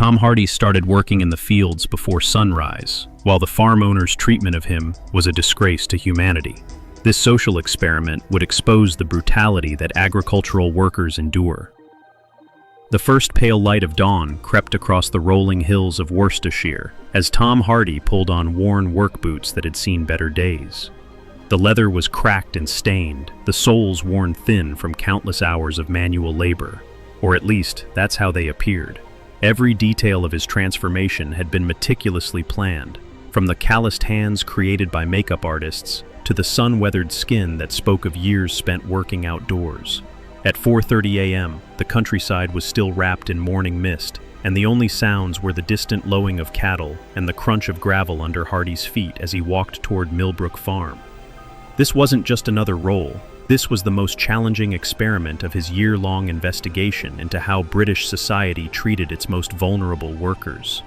Tom Hardy started working in the fields before sunrise, while the farm owner's treatment of him was a disgrace to humanity. This social experiment would expose the brutality that agricultural workers endure. The first pale light of dawn crept across the rolling hills of Worcestershire as Tom Hardy pulled on worn work boots that had seen better days. The leather was cracked and stained, the soles worn thin from countless hours of manual labor, or at least that's how they appeared. Every detail of his transformation had been meticulously planned, from the calloused hands created by makeup artists to the sun-weathered skin that spoke of years spent working outdoors. At 4:30 a.m., the countryside was still wrapped in morning mist, and the only sounds were the distant lowing of cattle and the crunch of gravel under Hardy's feet as he walked toward Millbrook Farm. This wasn't just another role. This was the most challenging experiment of his year-long investigation into how British society treated its most vulnerable workers.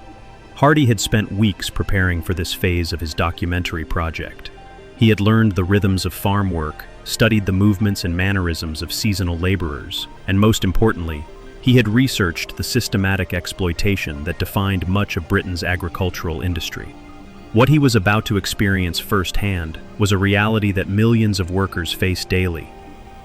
Hardy had spent weeks preparing for this phase of his documentary project. He had learned the rhythms of farm work, studied the movements and mannerisms of seasonal laborers, and most importantly, he had researched the systematic exploitation that defined much of Britain's agricultural industry. What he was about to experience firsthand was a reality that millions of workers face daily: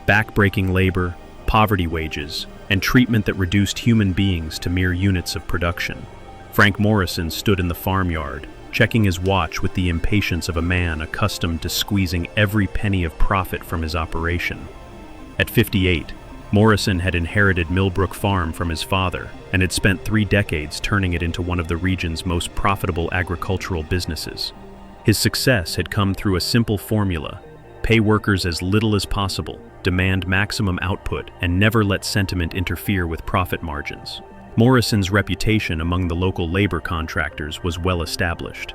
back-breaking labor, poverty wages, and treatment that reduced human beings to mere units of production. Frank Morrison stood in the farmyard, checking his watch with the impatience of a man accustomed to squeezing every penny of profit from his operation. At 58, Morrison had inherited Millbrook Farm from his father and had spent 3 decades turning it into one of the region's most profitable agricultural businesses. His success had come through a simple formula: pay workers as little as possible, demand maximum output, and never let sentiment interfere with profit margins. Morrison's reputation among the local labor contractors was well established.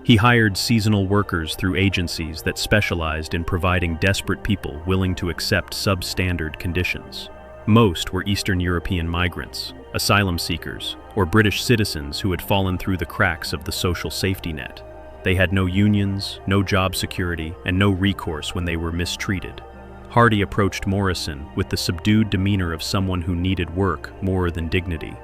He hired seasonal workers through agencies that specialized in providing desperate people willing to accept substandard conditions. Most were Eastern European migrants, asylum seekers, or British citizens who had fallen through the cracks of the social safety net. They had no unions, no job security, and no recourse when they were mistreated. Hardy approached Morrison with the subdued demeanor of someone who needed work more than dignity.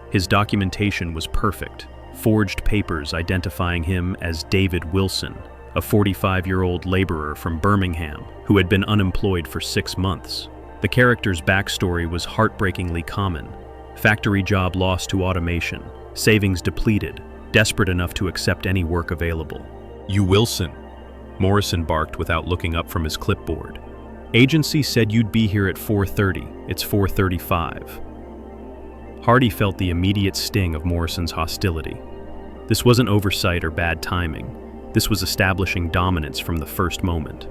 His documentation was perfect. Forged papers identifying him as David Wilson, a 45-year-old laborer from Birmingham who had been unemployed for 6 months. The character's backstory was heartbreakingly common: factory job lost to automation, savings depleted, desperate enough to accept any work available. "You Wilson," Morrison barked without looking up from his clipboard. "Agency said you'd be here at 4:30. It's 4:35. Hardy felt the immediate sting of Morrison's hostility. This wasn't oversight or bad timing. This was establishing dominance from the first moment.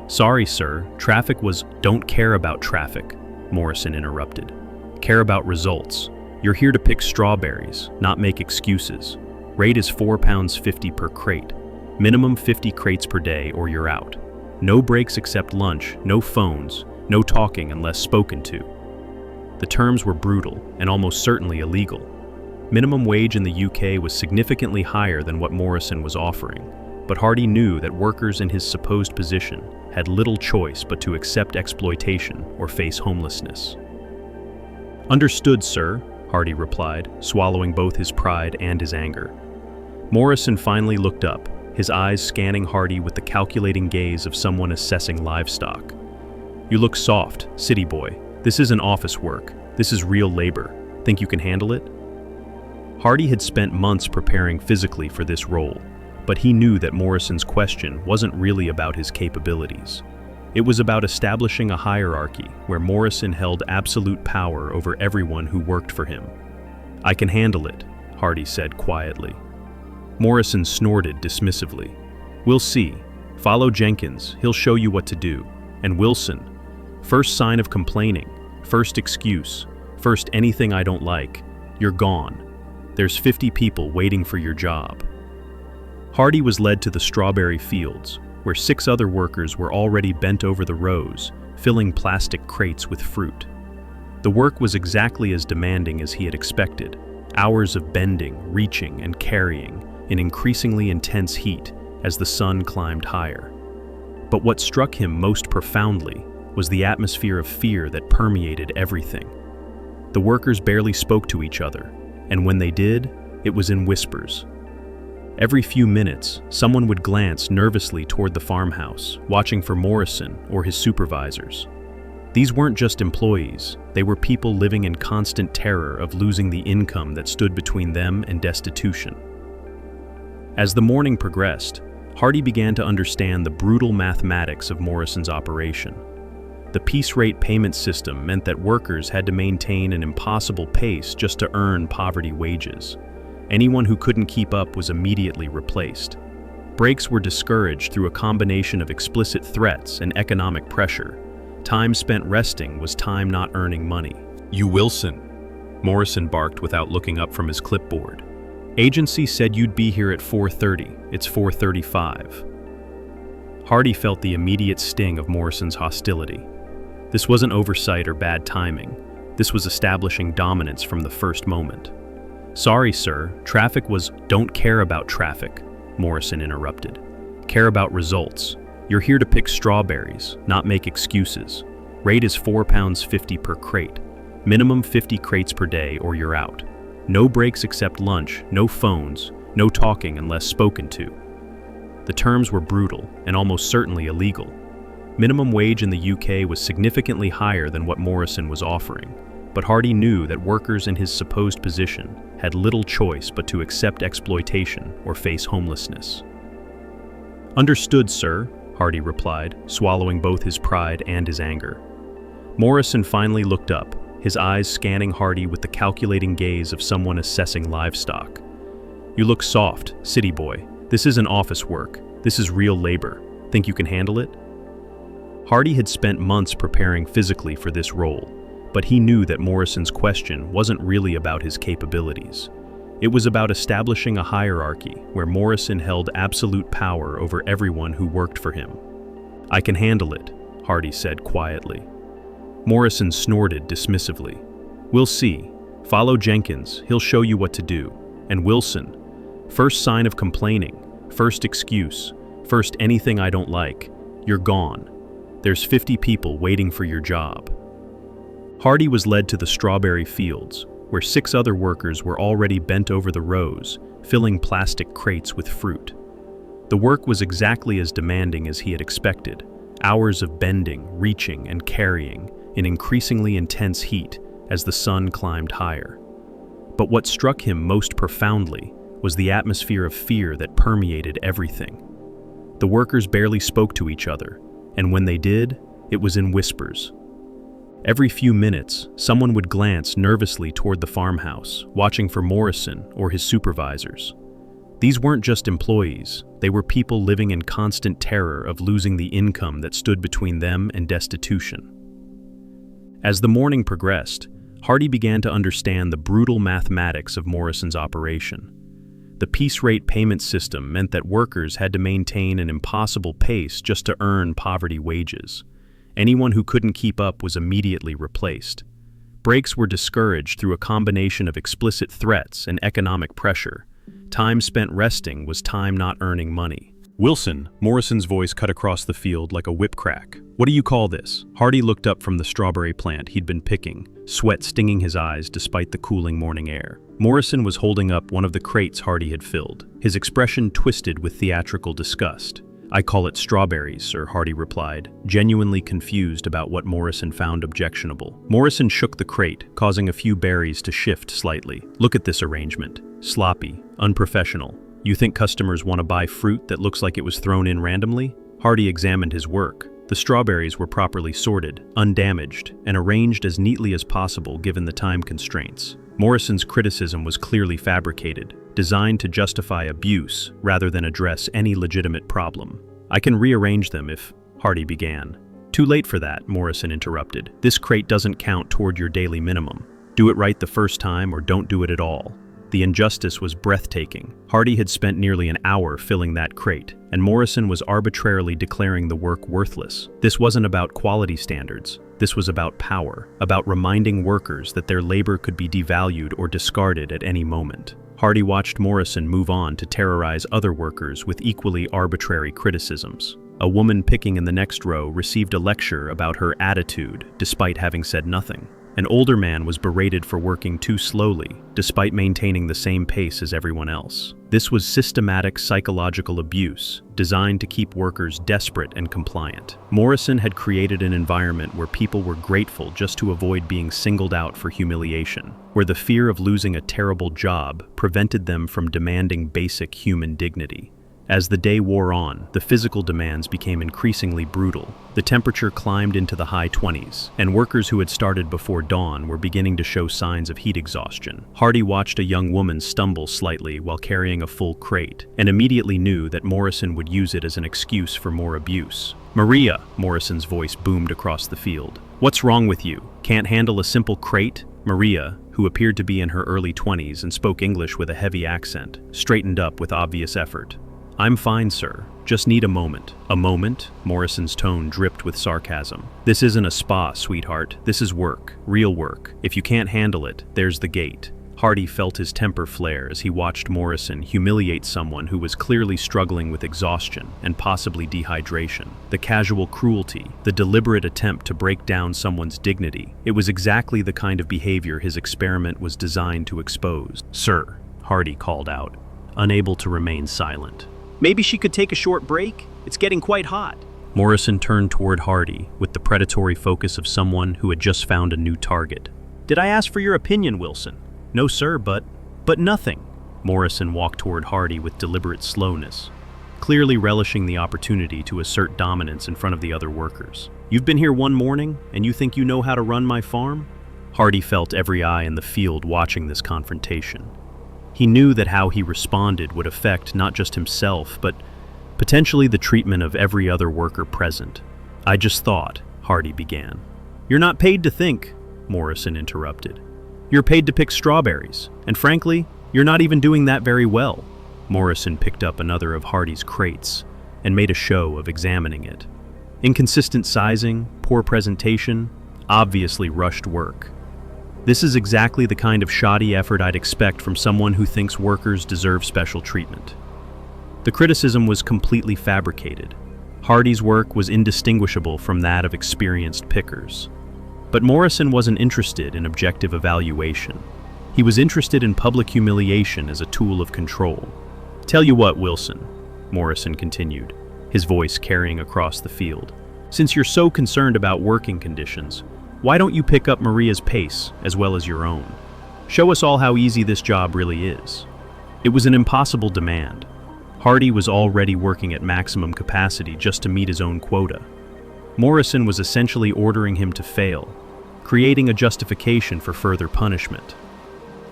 "Sorry, sir, traffic was—" "Don't care about traffic," Morrison interrupted. "Care about results. You're here to pick strawberries, not make excuses. Rate is £4.50 per crate. Minimum 50 crates per day or you're out. No breaks except lunch, no phones, no talking unless spoken to." The terms were brutal and almost certainly illegal. Minimum wage in the UK was significantly higher than what Morrison was offering, but Hardy knew that workers in his supposed position had little choice but to accept exploitation or face homelessness. "Understood, sir," Hardy replied, swallowing both his pride and his anger. Morrison finally looked up, his eyes scanning Hardy with the calculating gaze of someone assessing livestock. "You look soft, city boy. This isn't office work. This is real labor. Think you can handle it?" Hardy had spent months preparing physically for this role, but he knew that Morrison's question wasn't really about his capabilities. It was about establishing a hierarchy where Morrison held absolute power over everyone who worked for him. "I can handle it," Hardy said quietly. Morrison snorted dismissively. "We'll see. Follow Jenkins. He'll show you what to do. And Wilson, first sign of complaining, first excuse, first anything I don't like, you're gone. There's 50 people waiting for your job." Hardy was led to the strawberry fields, where 6 other workers were already bent over the rows, filling plastic crates with fruit. The work was exactly as demanding as he had expected: hours of bending, reaching, and carrying in increasingly intense heat as the sun climbed higher. But what struck him most profoundly was the atmosphere of fear that permeated everything. The workers barely spoke to each other. and when they did, it was in whispers. Every few minutes, someone would glance nervously toward the farmhouse, watching for Morrison or his supervisors. These weren't just employees, they were people living in constant terror of losing the income that stood between them and destitution. As the morning progressed, Hardy began to understand the brutal mathematics of Morrison's operation. The piece rate payment system meant that workers had to maintain an impossible pace just to earn poverty wages. Anyone who couldn't keep up was immediately replaced. Breaks were discouraged through a combination of explicit threats and economic pressure. Time spent resting was time not earning money. "You Wilson," Morrison barked without looking up from his clipboard. "Agency said you'd be here at 4:30. It's 4:35. Hardy felt the immediate sting of Morrison's hostility. This wasn't oversight or bad timing. This was establishing dominance from the first moment. "Sorry, sir, traffic was—" "Don't care about traffic," Morrison interrupted. "Care about results. You're here to pick strawberries, not make excuses. Rate is £4.50 per crate. Minimum 50 crates per day or you're out. No breaks except lunch, no phones, no talking unless spoken to." The terms were brutal and almost certainly illegal. Minimum wage in the UK was significantly higher than what Morrison was offering, but Hardy knew that workers in his supposed position had little choice but to accept exploitation or face homelessness. "Understood, sir," Hardy replied, swallowing both his pride and his anger. Morrison finally looked up, his eyes scanning Hardy with the calculating gaze of someone assessing livestock. "You look soft, city boy. This isn't office work. This is real labor. Think you can handle it?" Hardy had spent months preparing physically for this role, but he knew that Morrison's question wasn't really about his capabilities. It was about establishing a hierarchy where Morrison held absolute power over everyone who worked for him. "I can handle it," Hardy said quietly. Morrison snorted dismissively. "We'll see. Follow Jenkins, he'll show you what to do. And Wilson, first sign of complaining, first excuse, first anything I don't like, you're gone. There's 50 people waiting for your job." Hardy was led to the strawberry fields, where 6 other workers were already bent over the rows, filling plastic crates with fruit. The work was exactly as demanding as he had expected, hours of bending, reaching, and carrying in increasingly intense heat as the sun climbed higher. But what struck him most profoundly was the atmosphere of fear that permeated everything. The workers barely spoke to each other, and when they did, it was in whispers. Every few minutes, someone would glance nervously toward the farmhouse, watching for Morrison or his supervisors. These weren't just employees, they were people living in constant terror of losing the income that stood between them and destitution. As the morning progressed, Hardy began to understand the brutal mathematics of Morrison's operation. The piece rate payment system meant that workers had to maintain an impossible pace just to earn poverty wages. Anyone who couldn't keep up was immediately replaced. Breaks were discouraged through a combination of explicit threats and economic pressure. Time spent resting was time not earning money. "Wilson," Morrison's voice cut across the field like a whip crack. "What do you call this?" Hardy looked up from the strawberry plant he'd been picking, sweat stinging his eyes despite the cooling morning air. Morrison was holding up one of the crates Hardy had filled, his expression twisted with theatrical disgust. "I call it strawberries, sir," Hardy replied, genuinely confused about what Morrison found objectionable. Morrison shook the crate, causing a few berries to shift slightly. "Look at this arrangement. Sloppy, unprofessional. You think customers want to buy fruit that looks like it was thrown in randomly?" Hardy examined his work. The strawberries were properly sorted, undamaged, and arranged as neatly as possible given the time constraints. Morrison's criticism was clearly fabricated, designed to justify abuse rather than address any legitimate problem. "I can rearrange them if—" Hardy began. "Too late for that," Morrison interrupted. "This crate doesn't count toward your daily minimum. Do it right the first time or don't do it at all." The injustice was breathtaking. Hardy had spent nearly an hour filling that crate, and Morrison was arbitrarily declaring the work worthless. This wasn't about quality standards. This was about power, about reminding workers that their labor could be devalued or discarded at any moment. Hardy watched Morrison move on to terrorize other workers with equally arbitrary criticisms. A woman picking in the next row received a lecture about her attitude despite having said nothing. An older man was berated for working too slowly, despite maintaining the same pace as everyone else. This was systematic psychological abuse, designed to keep workers desperate and compliant. Morrison had created an environment where people were grateful just to avoid being singled out for humiliation, where the fear of losing a terrible job prevented them from demanding basic human dignity. As the day wore on, the physical demands became increasingly brutal. The temperature climbed into the high 20s, and workers who had started before dawn were beginning to show signs of heat exhaustion. Hardy watched a young woman stumble slightly while carrying a full crate, and immediately knew that Morrison would use it as an excuse for more abuse. "Maria," Morrison's voice boomed across the field. "What's wrong with you? Can't handle a simple crate?" Maria, who appeared to be in her early 20s and spoke English with a heavy accent, straightened up with obvious effort. "I'm fine, sir. Just need a moment." "A moment?" Morrison's tone dripped with sarcasm. "This isn't a spa, sweetheart. This is work. Real work. If you can't handle it, there's the gate." Hardy felt his temper flare as he watched Morrison humiliate someone who was clearly struggling with exhaustion and possibly dehydration. The casual cruelty, the deliberate attempt to break down someone's dignity, it was exactly the kind of behavior his experiment was designed to expose. "Sir," Hardy called out, unable to remain silent. "Maybe she could take a short break? It's getting quite hot." Morrison turned toward Hardy with the predatory focus of someone who had just found a new target. "Did I ask for your opinion, Wilson?" "No, sir, but nothing." Morrison walked toward Hardy with deliberate slowness, clearly relishing the opportunity to assert dominance in front of the other workers. "You've been here one morning, and you think you know how to run my farm?" Hardy felt every eye in the field watching this confrontation. He knew that how he responded would affect not just himself, but potentially the treatment of every other worker present. "I just thought," Hardy began. "You're not paid to think," Morrison interrupted. "You're paid to pick strawberries, and frankly, you're not even doing that very well." Morrison picked up another of Hardy's crates and made a show of examining it. Inconsistent sizing, poor presentation, obviously rushed work. This is exactly the kind of shoddy effort I'd expect from someone who thinks workers deserve special treatment. The criticism was completely fabricated. Hardy's work was indistinguishable from that of experienced pickers. But Morrison wasn't interested in objective evaluation. He was interested in public humiliation as a tool of control. "Tell you what, Wilson," Morrison continued, his voice carrying across the field. "Since you're so concerned about working conditions, why don't you pick up Maria's pace as well as your own? Show us all how easy this job really is." It was an impossible demand. Hardy was already working at maximum capacity just to meet his own quota. Morrison was essentially ordering him to fail, creating a justification for further punishment.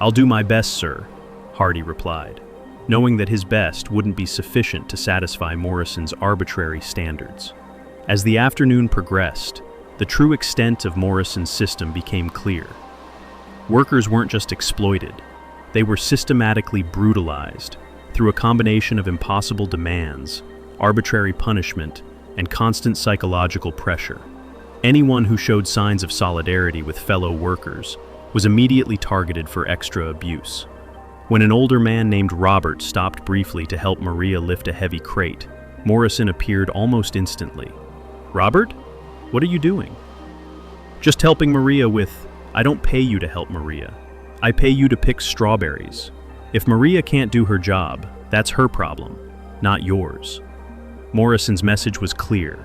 "I'll do my best, sir," Hardy replied, knowing that his best wouldn't be sufficient to satisfy Morrison's arbitrary standards. As the afternoon progressed, the true extent of Morrison's system became clear. Workers weren't just exploited, they were systematically brutalized through a combination of impossible demands, arbitrary punishment, and constant psychological pressure. Anyone who showed signs of solidarity with fellow workers was immediately targeted for extra abuse. When an older man named Robert stopped briefly to help Maria lift a heavy crate, Morrison appeared almost instantly. "Robert? What are you doing?" "Just helping Maria with—" "I don't pay you to help Maria. I pay you to pick strawberries. If Maria can't do her job, that's her problem, not yours." Morrison's message was clear.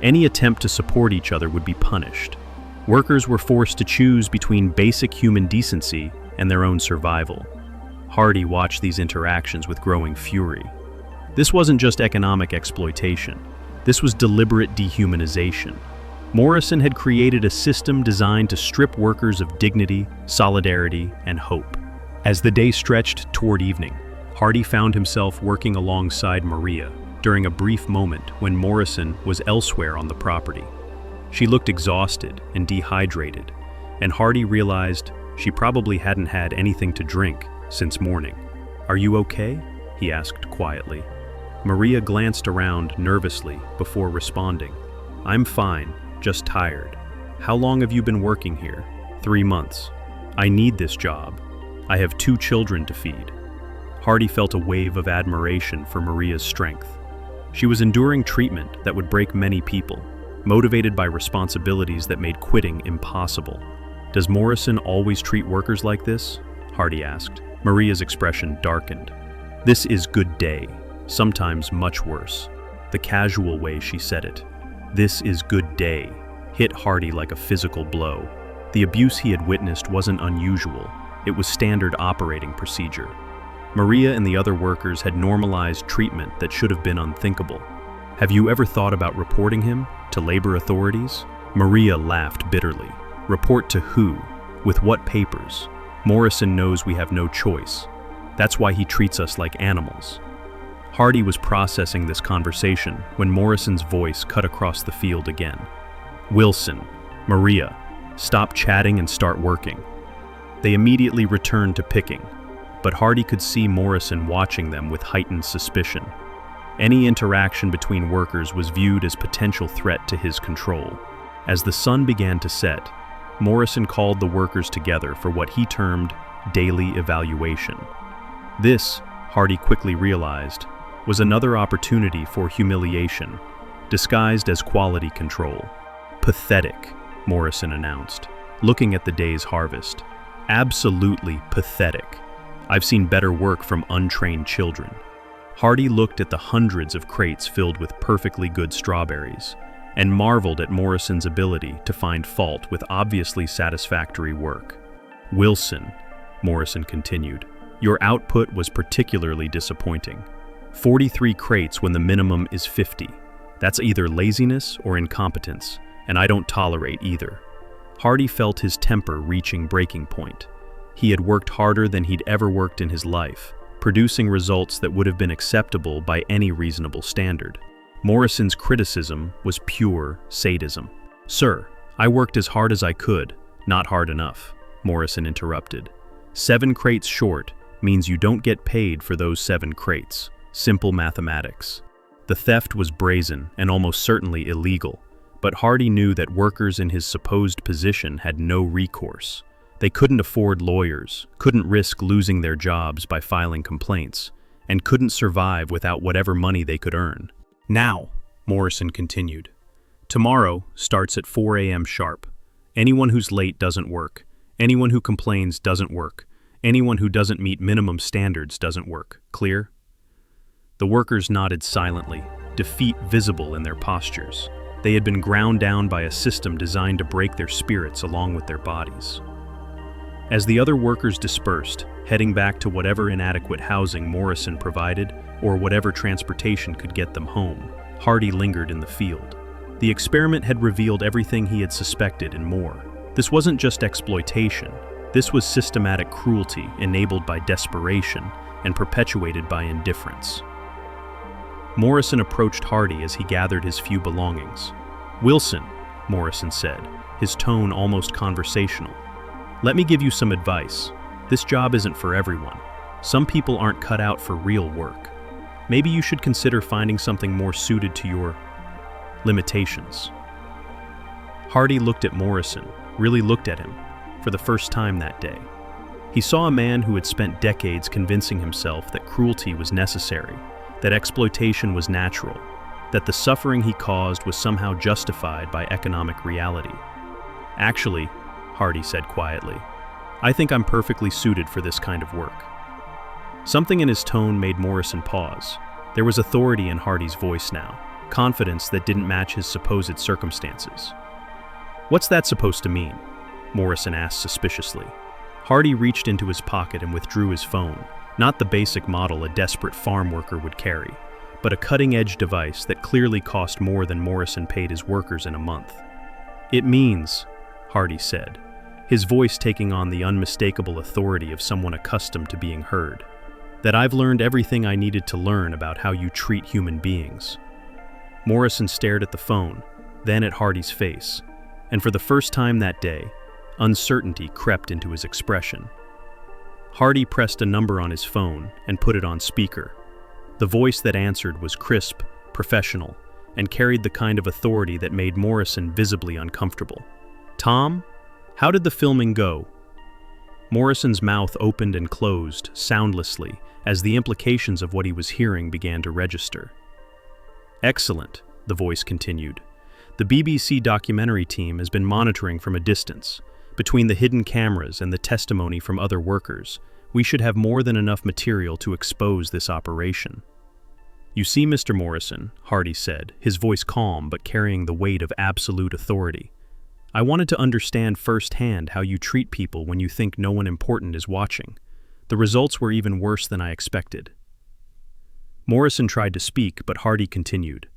Any attempt to support each other would be punished. Workers were forced to choose between basic human decency and their own survival. Hardy watched these interactions with growing fury. This wasn't just economic exploitation. This was deliberate dehumanization. Morrison had created a system designed to strip workers of dignity, solidarity, and hope. As the day stretched toward evening, Hardy found himself working alongside Maria during a brief moment when Morrison was elsewhere on the property. She looked exhausted and dehydrated, and Hardy realized she probably hadn't had anything to drink since morning. "Are you okay?" he asked quietly. Maria glanced around nervously before responding. "I'm fine, just tired. How long have you been working here?" "3 months. I need this job. I have 2 children to feed." Hardy felt a wave of admiration for Maria's strength. She was enduring treatment that would break many people, motivated by responsibilities that made quitting impossible. Does Morrison always treat workers like this? Hardy asked. Maria's expression darkened. This is good day, sometimes much worse. The casual way she said it. This is good day hit Hardy like a physical blow. The abuse he had witnessed wasn't unusual. It was standard operating procedure. Maria and the other workers had normalized treatment that should have been unthinkable. Have you ever thought about reporting him to labor authorities? Maria laughed bitterly. Report to who? With what papers? Morrison knows we have no choice. That's why he treats us like animals. Hardy was processing this conversation when Morrison's voice cut across the field again. Wilson, Maria, stop chatting and start working. They immediately returned to picking, but Hardy could see Morrison watching them with heightened suspicion. Any interaction between workers was viewed as potential threat to his control. As the sun began to set, Morrison called the workers together for what he termed daily evaluation. This, Hardy quickly realized, was another opportunity for humiliation, disguised as quality control. Pathetic, Morrison announced, looking at the day's harvest. Absolutely pathetic. I've seen better work from untrained children. Hardy looked at the hundreds of crates filled with perfectly good strawberries and marveled at Morrison's ability to find fault with obviously satisfactory work. Wilson, Morrison continued, your output was particularly disappointing. 43 crates when the minimum is 50. That's either laziness or incompetence, and I don't tolerate either. Hardy felt his temper reaching breaking point. He had worked harder than he'd ever worked in his life, producing results that would have been acceptable by any reasonable standard. Morrison's criticism was pure sadism. Sir, I worked as hard as I could, not hard enough, Morrison interrupted. 7 crates short means you don't get paid for those 7 crates. Simple mathematics. The theft was brazen and almost certainly illegal, but Hardy knew that workers in his supposed position had no recourse. They couldn't afford lawyers, couldn't risk losing their jobs by filing complaints, and couldn't survive without whatever money they could earn. Now, Morrison continued, tomorrow starts at 4 a.m. sharp. Anyone who's late doesn't work. Anyone who complains doesn't work. Anyone who doesn't meet minimum standards doesn't work. Clear? The workers nodded silently, defeat visible in their postures. They had been ground down by a system designed to break their spirits along with their bodies. As the other workers dispersed, heading back to whatever inadequate housing Morrison provided or whatever transportation could get them home, Hardy lingered in the field. The experiment had revealed everything he had suspected and more. This wasn't just exploitation. This was systematic cruelty enabled by desperation and perpetuated by indifference. Morrison approached Hardy as he gathered his few belongings. Wilson, Morrison said, his tone almost conversational. Let me give you some advice. This job isn't for everyone. Some people aren't cut out for real work. Maybe you should consider finding something more suited to your limitations. Hardy looked at Morrison, really looked at him, for the first time that day. He saw a man who had spent decades convincing himself that cruelty was necessary, that exploitation was natural, that the suffering he caused was somehow justified by economic reality. Actually, Hardy said quietly, I think I'm perfectly suited for this kind of work. Something in his tone made Morrison pause. There was authority in Hardy's voice now, confidence that didn't match his supposed circumstances. What's that supposed to mean? Morrison asked suspiciously. Hardy reached into his pocket and withdrew his phone, not the basic model a desperate farm worker would carry, but a cutting-edge device that clearly cost more than Morrison paid his workers in a month. It means, Hardy said, his voice taking on the unmistakable authority of someone accustomed to being heard, that I've learned everything I needed to learn about how you treat human beings. Morrison stared at the phone, then at Hardy's face, and for the first time that day, uncertainty crept into his expression. Hardy pressed a number on his phone and put it on speaker. The voice that answered was crisp, professional, and carried the kind of authority that made Morrison visibly uncomfortable. Tom, how did the filming go? Morrison's mouth opened and closed soundlessly as the implications of what he was hearing began to register. Excellent, the voice continued. The BBC documentary team has been monitoring from a distance, Between the hidden cameras and the testimony from other workers, we should have more than enough material to expose this operation. You see, Mr. Morrison, Hardy said, his voice calm but carrying the weight of absolute authority. I wanted to understand firsthand how you treat people when you think no one important is watching. The results were even worse than I expected. Morrison tried to speak, but Hardy continued.